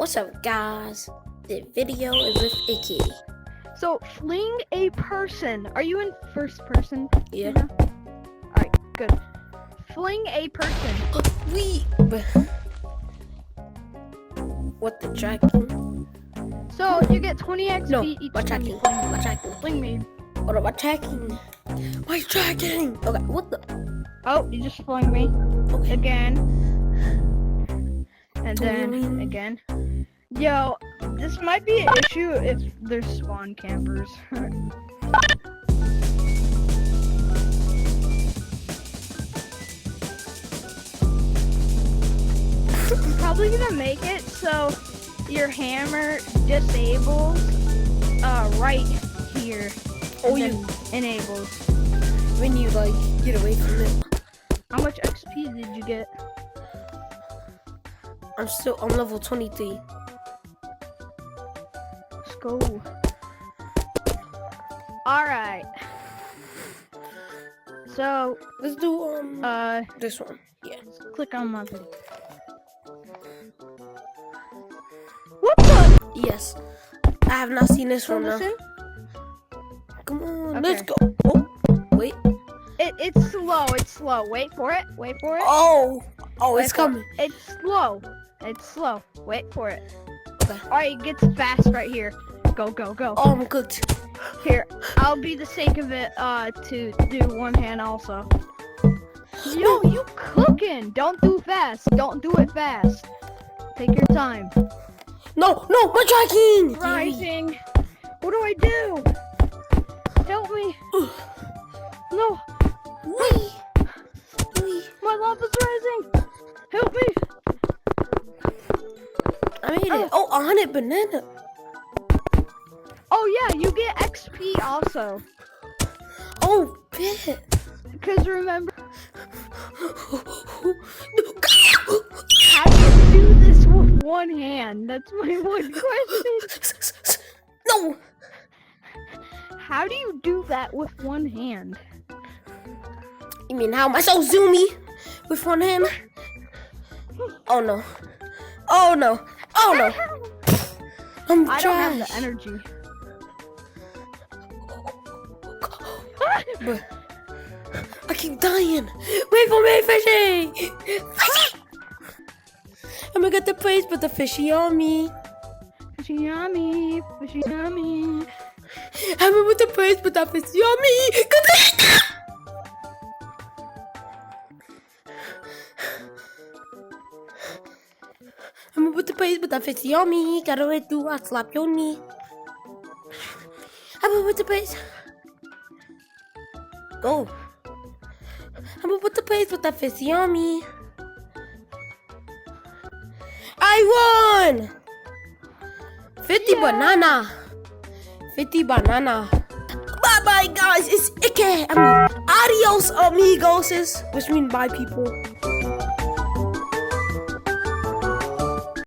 What's up, guys? The video is with Icky. So, fling a person. Are you in first person? Yeah. Alright, good. Fling a person. What the tracking? So, you get 20 XP No, each what time tracking? you fling me. What tracking? Fling me. What about tracking? Why tracking? Okay, what the? Oh, you just fling me. Okay. Again. And then, Totally. again. Yo, this might be an issue if there's spawn campers. I'm probably gonna make it so your hammer disables right here. Oh, and you then enables. when you like get away from it. How much XP did you get? I'm level 23. Let's go. Alright. So Let's do this one. Yeah. click on my video. What the? Yes. I have not seen this So one now. listen. Come on, Okay. let's go. Oh, wait. It's slow. It's slow. Wait for it. Wait for it. Oh, Wait it's for it. coming. It's slow. It's slow. Wait for it. Okay. Alright, it gets fast right here. Go, go, go. Oh, I'm good. Here, I'll be the sake of it to do one hand also. Yo, you cooking? Don't do fast. Don't do it fast. Take your time. No, my tracking. Rising. What do I do? Help me. No, Wee. my lava's rising. Help me. I made it. Oh, 100 banana. Oh yeah, you get XP also. Oh, bit. Because remember, how do you do this with one hand? That's my one question. No. How do you do that with one hand? You mean how am I so zoomy with one hand? Oh no. Oh no. Oh no. I'm I don't have trash. the energy. But I keep dying. Wait for me, fishy. Fishy. I'm gonna get the praise, but the fishy on me. Fishy yummy, fishy yummy. I'm gonna put the praise, but the fishy on me. I'm gonna put the praise, but the fishy on me. Gotta wait to I slap your knee. I'm gonna put the praise. Go. I'm gonna put the praise, but the fishy on me. I won! 50 Yeah. banana. 50 banana. Bye bye guys, it's Ike. I mean, adios amigos, which means bye people.